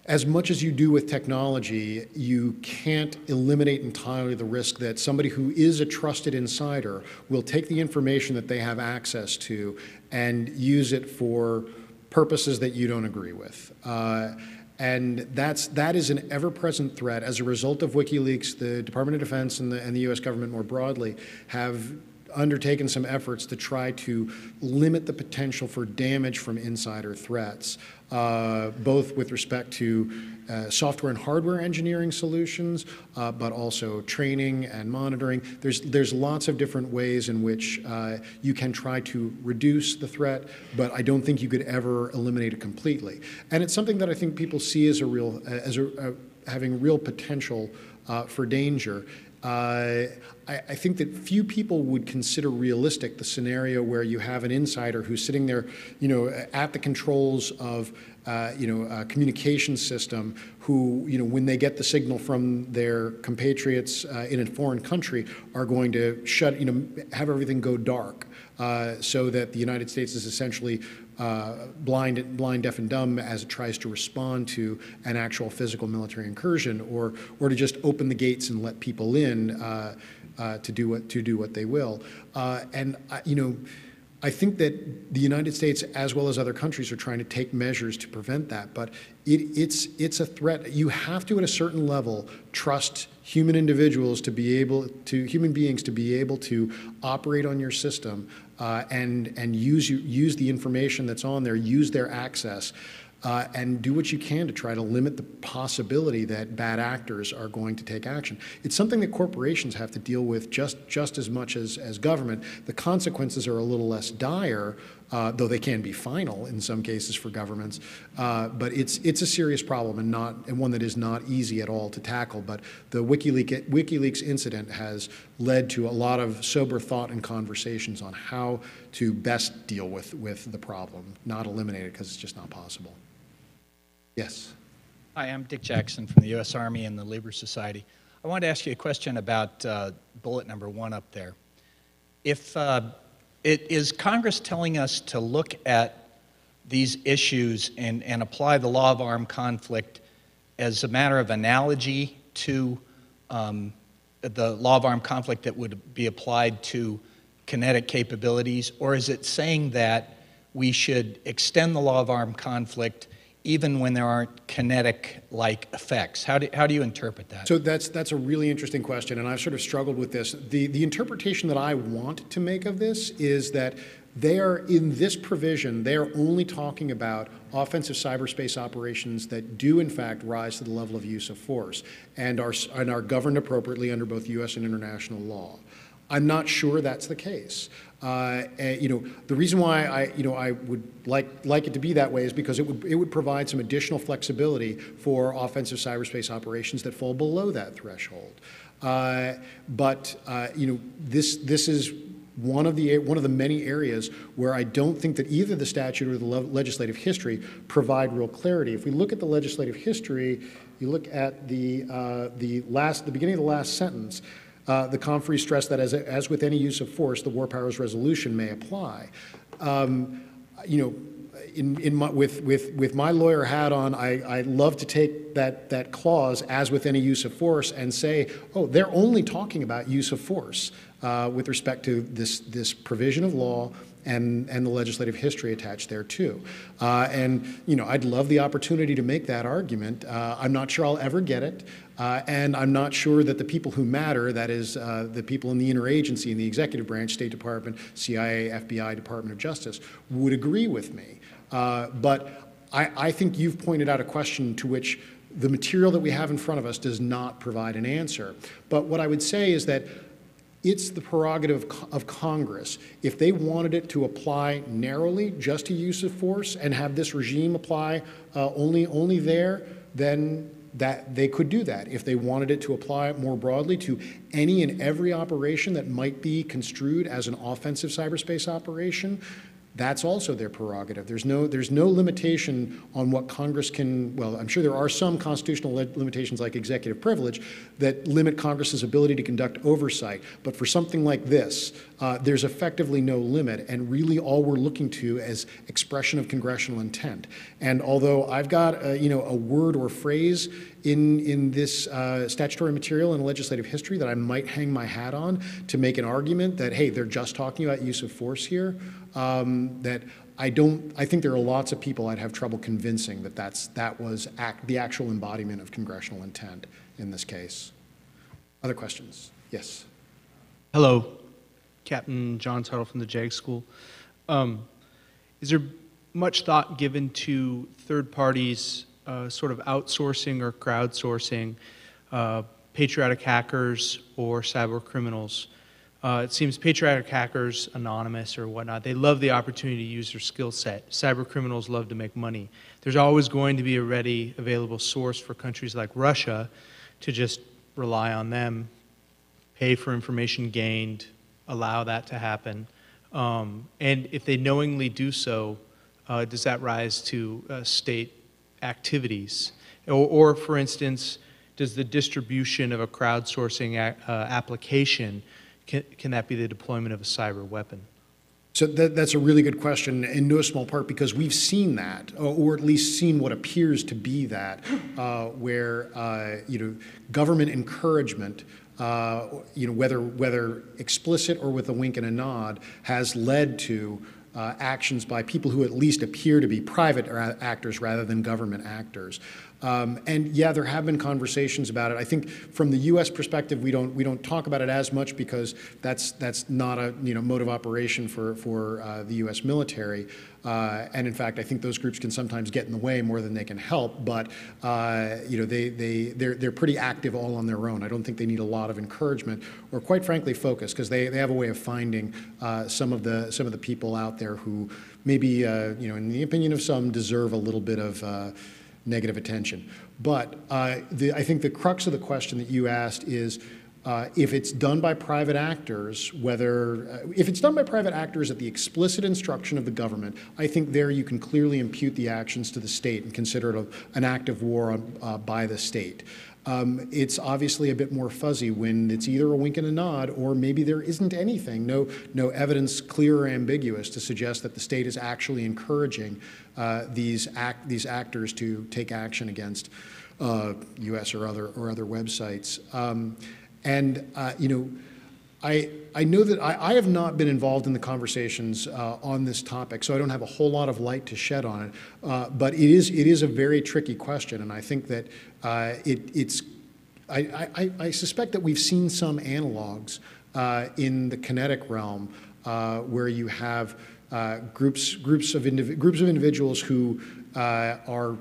as much as you do with technology, you can't eliminate entirely the risk that somebody who is a trusted insider will take the information that they have access to and use it for purposes that you don't agree with. And that is an ever-present threat. As a result of WikiLeaks, the Department of Defense and the U.S. government more broadly have undertaken some efforts to try to limit the potential for damage from insider threats, both with respect to software and hardware engineering solutions, but also training and monitoring. There's lots of different ways in which you can try to reduce the threat, but I don't think you could ever eliminate it completely. And it's something that I think people see as having real potential for danger. I think that few people would consider realistic the scenario where you have an insider who's sitting there, at the controls of, a communication system, who, when they get the signal from their compatriots in a foreign country, are going to have everything go dark, so that the United States is essentially blind, deaf, and dumb as it tries to respond to an actual physical military incursion, or to just open the gates and let people in to do what they will. I think that the United States, as well as other countries, are trying to take measures to prevent that. But it's a threat. You have to, at a certain level, trust human beings to be able to operate on your system and use the information that's on there, use their access, and do what you can to try to limit the possibility that bad actors are going to take action. It's something that corporations have to deal with just as much as government. The consequences are a little less dire, though they can be final in some cases for governments. But it's a serious problem and one that is not easy at all to tackle. But the WikiLeaks incident has led to a lot of sober thought and conversations on how to best deal with the problem, not eliminate it, because it's just not possible. Yes. Hi, I'm Dick Jackson from the U.S. Army and the Labor Society. I wanted to ask you a question about bullet number 1 up there. If is Congress telling us to look at these issues and apply the law of armed conflict as a matter of analogy to the law of armed conflict that would be applied to kinetic capabilities, or is it saying that we should extend the law of armed conflict even when there aren't kinetic-like effects? How do you interpret that? So that's a really interesting question, and I've sort of struggled with this. The interpretation that I want to make of this is that they are, in this provision, they are only talking about offensive cyberspace operations that do, in fact, rise to the level of use of force and are governed appropriately under both U.S. and international law. I'm not sure that's the case. The reason why I would like it to be that way is because it would provide some additional flexibility for offensive cyberspace operations that fall below that threshold. This is one of the many areas where I don't think that either the statute or the legislative history provide real clarity. If we look at the legislative history, you look at the beginning of the last sentence. The conferee stressed that as with any use of force, the War Powers Resolution may apply. With my lawyer hat on, I love to take that clause, as with any use of force, and say, oh, they're only talking about use of force with respect to this provision of law and the legislative history attached there too. I'd love the opportunity to make that argument. I'm not sure I'll ever get it, and I'm not sure that the people who matter, that is the people in the interagency, in the executive branch, State Department, CIA, FBI, Department of Justice, would agree with me. But I think you've pointed out a question to which the material that we have in front of us does not provide an answer. But what I would say is that it's the prerogative of Congress. If they wanted it to apply narrowly just to use of force and have this regime apply only there, then that they could do that. If they wanted it to apply more broadly to any and every operation that might be construed as an offensive cyberspace operation, that's also their prerogative. There's no limitation on what Congress can, well, I'm sure there are some constitutional limitations like executive privilege that limit Congress's ability to conduct oversight. But for something like this, there's effectively no limit, and really all we're looking to is expression of congressional intent. And although I've got a word or phrase in this statutory material and legislative history that I might hang my hat on to make an argument that, hey, they're just talking about use of force here, that I think there are lots of people I'd have trouble convincing that that was the actual embodiment of congressional intent in this case. Other questions? Yes. Hello, Captain John Tuttle from the JAG School. Is there much thought given to third parties sort of outsourcing or crowdsourcing patriotic hackers or cyber criminals? It seems patriotic hackers, anonymous or whatnot, they love the opportunity to use their skill set. Cyber criminals love to make money. There's always going to be a ready, available source for countries like Russia to just rely on them, pay for information gained, allow that to happen. And if they knowingly do so, does that rise to state activities? Or for instance, does the distribution of a crowdsourcing application, can that be the deployment of a cyber weapon? So that's a really good question, in no small part because we've seen that, or at least seen what appears to be that, where government encouragement, whether explicit or with a wink and a nod, has led to actions by people who at least appear to be private actors rather than government actors. And yeah, there have been conversations about it. I think from the U.S. perspective, we don't talk about it as much because that's not a mode of operation for the U.S. military. And in fact, I think those groups can sometimes get in the way more than they can help. But they're pretty active all on their own. I don't think they need a lot of encouragement or, quite frankly, focus, because they have a way of finding some of the people out there who maybe in the opinion of some deserve a little bit of negative attention. But I think the crux of the question that you asked is if it's done by private actors, if it's done by private actors at the explicit instruction of the government, I think there you can clearly impute the actions to the state and consider it an act of war by the state. It's obviously a bit more fuzzy when it's either a wink and a nod or maybe there isn't anything, no evidence clear or ambiguous to suggest that the state is actually encouraging these actors to take action against U.S. or other websites. I know that I have not been involved in the conversations on this topic, so I don't have a whole lot of light to shed on it. But it is a very tricky question, and I think that I suspect that we've seen some analogs in the kinetic realm where you have groups of individuals who are,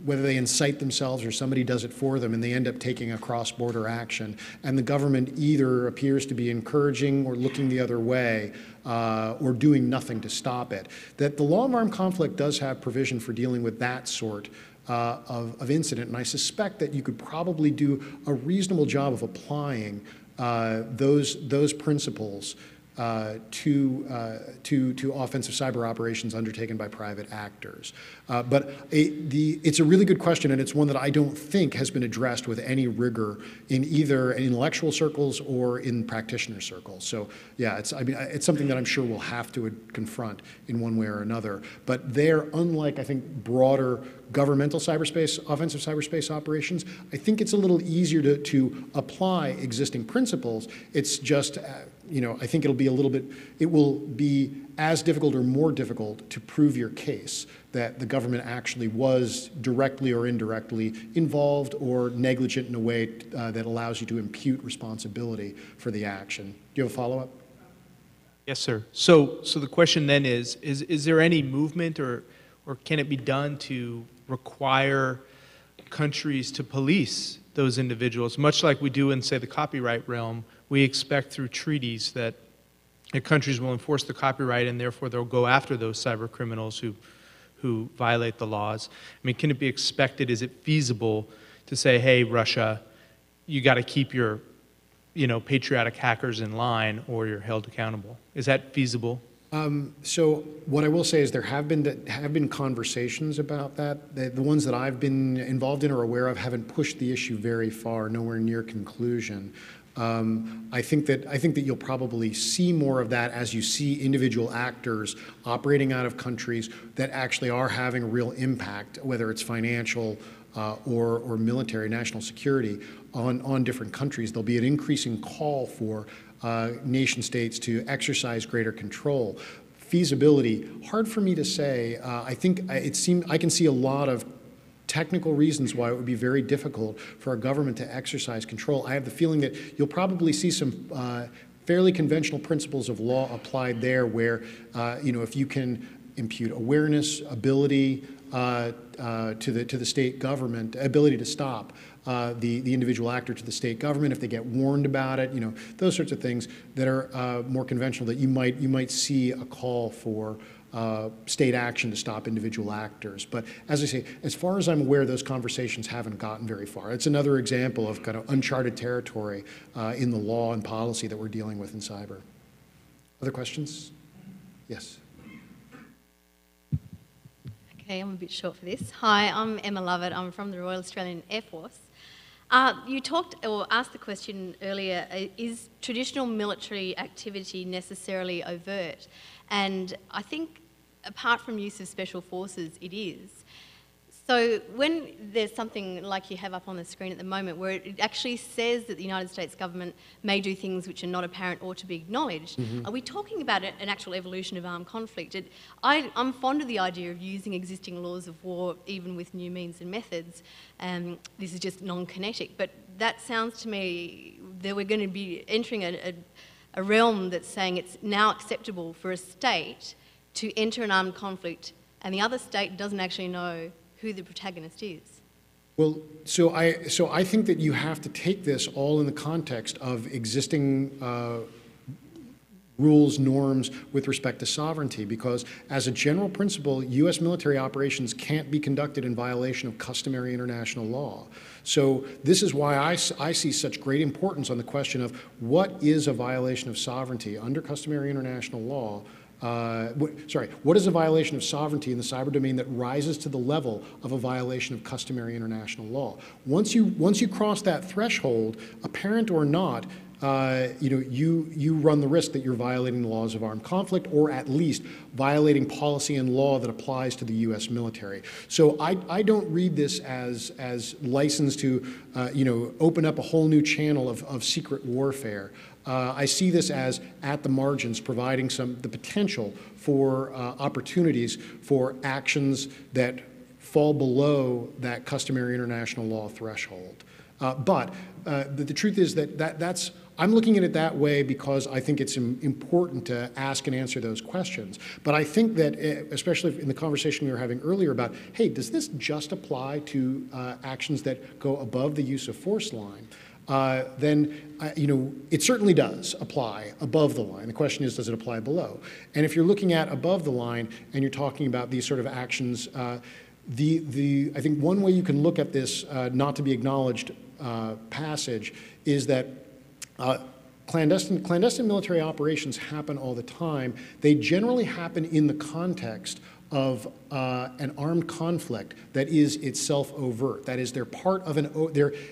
whether they incite themselves or somebody does it for them, and they end up taking a cross-border action. And the government either appears to be encouraging or looking the other way or doing nothing to stop it. That the law of armed conflict does have provision for dealing with that sort of incident, and I suspect that you could probably do a reasonable job of applying those principles to offensive cyber operations undertaken by private actors. But it's a really good question, and it's one that I don't think has been addressed with any rigor in either intellectual circles or in practitioner circles. So yeah, it's something that I'm sure we'll have to confront in one way or another. But they're, unlike, I think, broader governmental cyberspace, offensive cyberspace operations, I think it's a little easier to apply existing principles. It's just, I think it will be as difficult or more difficult to prove your case that the government actually was directly or indirectly involved or negligent in a way that allows you to impute responsibility for the action. Do you have a follow-up? Yes, sir. So the question then is there any movement or can it be done to require countries to police those individuals, much like we do in, say, the copyright realm? We expect through treaties that countries will enforce the copyright and therefore they'll go after those cyber criminals who violate the laws. I mean, can it be expected, is it feasible to say, hey, Russia, you got to keep your patriotic hackers in line or you're held accountable? Is that feasible? So what I will say is there have been conversations about that. The ones that I've been involved in or aware of haven't pushed the issue very far, nowhere near conclusion. I think that you'll probably see more of that as you see individual actors operating out of countries that actually are having a real impact, whether it's financial or military, national security, on different countries. There'll be an increasing call for nation states to exercise greater control. Feasibility, hard for me to say. I think I can see a lot of technical reasons why it would be very difficult for a government to exercise control. I have the feeling that you'll probably see some fairly conventional principles of law applied there where, if you can impute awareness, ability to the state government, ability to stop the individual actor to the state government if they get warned about it, those sorts of things that are more conventional, that you might see a call for state action to stop individual actors. But as I say, as far as I'm aware, those conversations haven't gotten very far. It's another example of kind of uncharted territory in the law and policy that we're dealing with in cyber. Other questions? Yes. Okay, I'm a bit short for this. Hi, I'm Emma Lovett. I'm from the Royal Australian Air Force. You talked or asked the question earlier, is traditional military activity necessarily overt? And I think apart from use of special forces, it is. So when there's something like you have up on the screen at the moment where it actually says that the United States government may do things which are not apparent or to be acknowledged, are we talking about an actual evolution of armed conflict? I'm fond of the idea of using existing laws of war even with new means and methods. This is just non-kinetic, but that sounds to me that we're going to be entering a realm that's saying it's now acceptable for a state to enter an armed conflict and the other state doesn't actually know who the protagonist is. Well, so I think that you have to take this all in the context of existing rules, norms with respect to sovereignty, because as a general principle, U.S. military operations can't be conducted in violation of customary international law. So this is why I see such great importance on the question of what is a violation of sovereignty under customary international law. What is a violation of sovereignty in the cyber domain that rises to the level of a violation of customary international law? Once you cross that threshold, apparent or not, you run the risk that you're violating the laws of armed conflict, or at least violating policy and law that applies to the U.S. military. So I don't read this as license to open up a whole new channel of secret warfare. I see this as, at the margins, providing the potential for opportunities for actions that fall below that customary international law threshold. But the truth is that's I'm looking at it that way because I think it's important to ask and answer those questions. But I think that, especially in the conversation we were having earlier about, hey, does this just apply to actions that go above the use of force line? Then it certainly does apply above the line. The question is, does it apply below? And if you're looking at above the line and you're talking about these sort of actions, I think one way you can look at this not to be acknowledged passage is that clandestine military operations happen all the time. They generally happen in the context of an armed conflict that is itself overt. That is, they're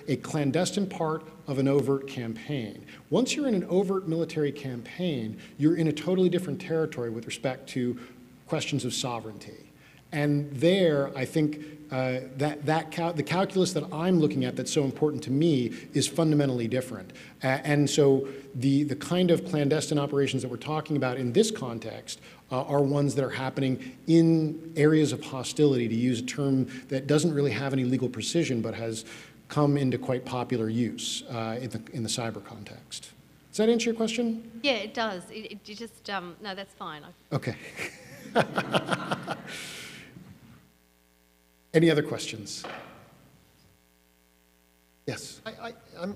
a clandestine part of an overt campaign. Once you're in an overt military campaign, you're in a totally different territory with respect to questions of sovereignty. And there, I think the calculus that I'm looking at that's so important to me is fundamentally different. And so the kind of clandestine operations that we're talking about in this context are ones that are happening in areas of hostility, to use a term that doesn't really have any legal precision but has come into quite popular use in the cyber context. Does that answer your question? Yeah, it does. It just, no, that's fine. Okay. Any other questions? Yes.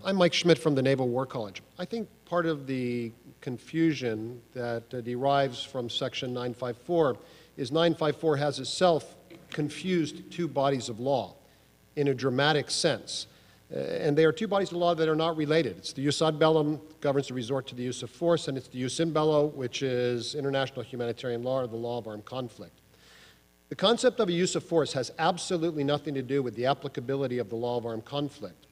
I'm Mike Schmidt from the Naval War College. I think part of the confusion that derives from Section 954 is 954 has itself confused two bodies of law in a dramatic sense. And they are two bodies of law that are not related. It's the jus ad bellum, governs the resort to the use of force, and it's the jus in bello, which is international humanitarian law or the law of armed conflict. The concept of a use of force has absolutely nothing to do with the applicability of the law of armed conflict.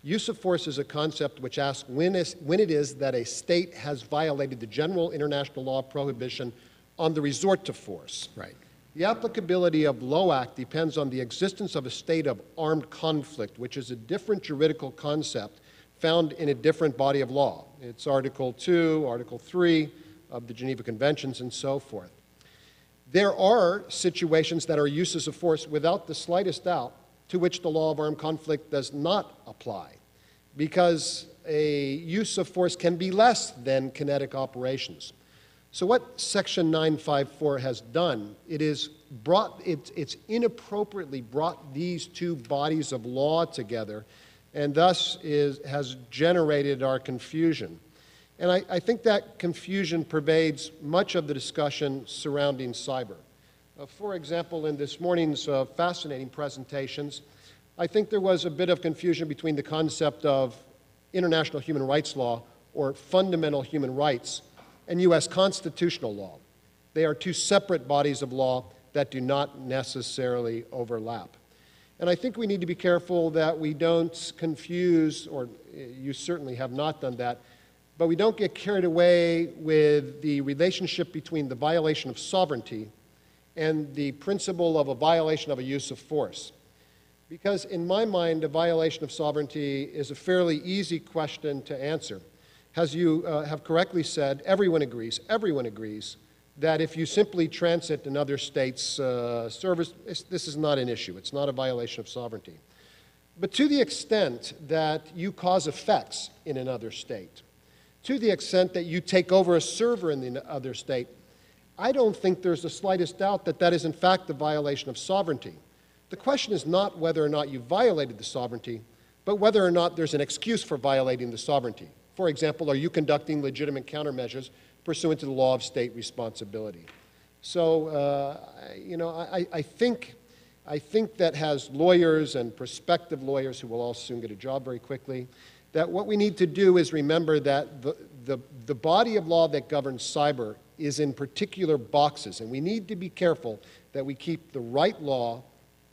Use of force is a concept which asks when it is that a state has violated the general international law prohibition on the resort to force. Right. The applicability of LOAC depends on the existence of a state of armed conflict, which is a different juridical concept found in a different body of law. It's Article 2, Article 3 of the Geneva Conventions, and so forth. There are situations that are uses of force without the slightest doubt to which the law of armed conflict does not apply, because a use of force can be less than kinetic operations. So what Section 954 has done, it's inappropriately brought these two bodies of law together, and thus has generated our confusion. And I think that confusion pervades much of the discussion surrounding cyber. For example, in this morning's fascinating presentations, I think there was a bit of confusion between the concept of international human rights law, or fundamental human rights, and U.S. constitutional law. They are two separate bodies of law that do not necessarily overlap. And I think we need to be careful that we don't confuse, or you certainly have not done that, but we don't get carried away with the relationship between the violation of sovereignty and the principle of a violation of a use of force. Because in my mind, a violation of sovereignty is a fairly easy question to answer. As you have correctly said, everyone agrees that if you simply transit another state's service, this is not an issue. It's not a violation of sovereignty. But to the extent that you cause effects in another state, to the extent that you take over a server in the other state, I don't think there's the slightest doubt that that is in fact a violation of sovereignty. The question is not whether or not you violated the sovereignty, but whether or not there's an excuse for violating the sovereignty. For example, are you conducting legitimate countermeasures pursuant to the law of state responsibility? So, I think that has lawyers and prospective lawyers who will all soon get a job very quickly, that what we need to do is remember that the body of law that governs cyber is in particular boxes, and we need to be careful that we keep the right law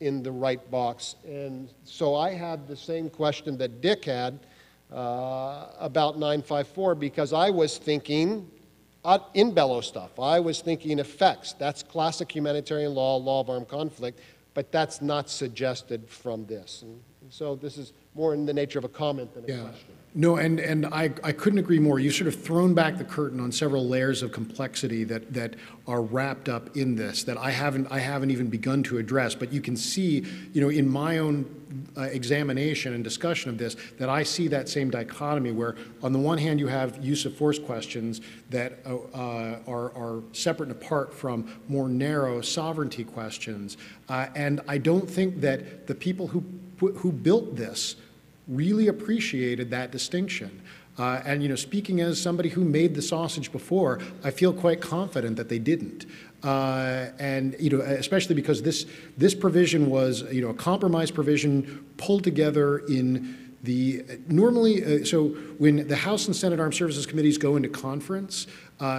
in the right box. And so I had the same question that Dick had. about 954 because I was thinking in bellow stuff. I was thinking effects. That's classic humanitarian law, law of armed conflict, but that's not suggested from this. And so this is more in the nature of a comment than a question. No, and I couldn't agree more. You've sort of thrown back the curtain on several layers of complexity that are wrapped up in this that I haven't even begun to address. But you can see, in my own examination and discussion of this, that I see that same dichotomy where, on the one hand, you have use of force questions that are separate and apart from more narrow sovereignty questions. And I don't think that the people who built this really appreciated that distinction. And speaking as somebody who made the sausage before, I feel quite confident that they didn't. And especially because this provision was a compromise provision pulled together in the normally. So when the House and Senate Armed Services Committees go into conference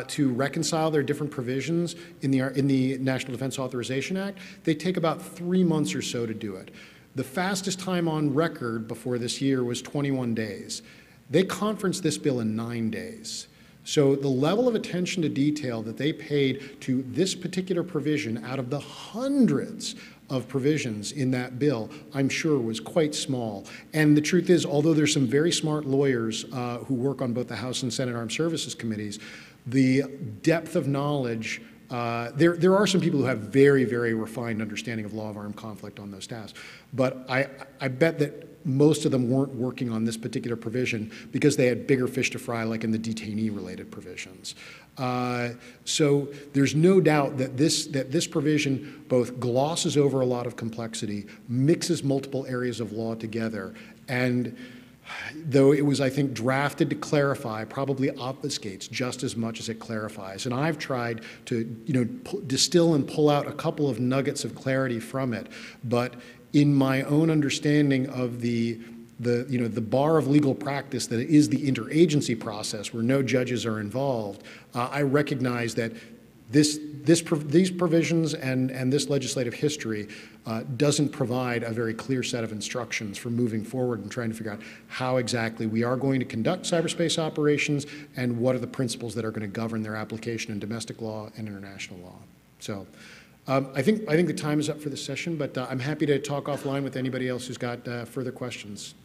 to reconcile their different provisions in the National Defense Authorization Act, they take about 3 months or so to do it. The fastest time on record before this year was 21 days. They conferenced this bill in 9 days. So the level of attention to detail that they paid to this particular provision out of the hundreds of provisions in that bill, I'm sure was quite small. And the truth is, although there's some very smart lawyers who work on both the House and Senate Armed Services Committees, the depth of knowledge there are some people who have very, very refined understanding of law of armed conflict on those staffs, but I bet that most of them weren't working on this particular provision because they had bigger fish to fry, like in the detainee-related provisions. So there's no doubt that this provision both glosses over a lot of complexity, mixes multiple areas of law together, and though it was, I think, drafted to clarify, probably obfuscates just as much as it clarifies. And I've tried to, distill and pull out a couple of nuggets of clarity from it. But in my own understanding of the bar of legal practice that is the interagency process, where no judges are involved, I recognize that these provisions and this legislative history doesn't provide a very clear set of instructions for moving forward and trying to figure out how exactly we are going to conduct cyberspace operations and what are the principles that are going to govern their application in domestic law and international law. So I think the time is up for this session, but I'm happy to talk offline with anybody else who's got further questions.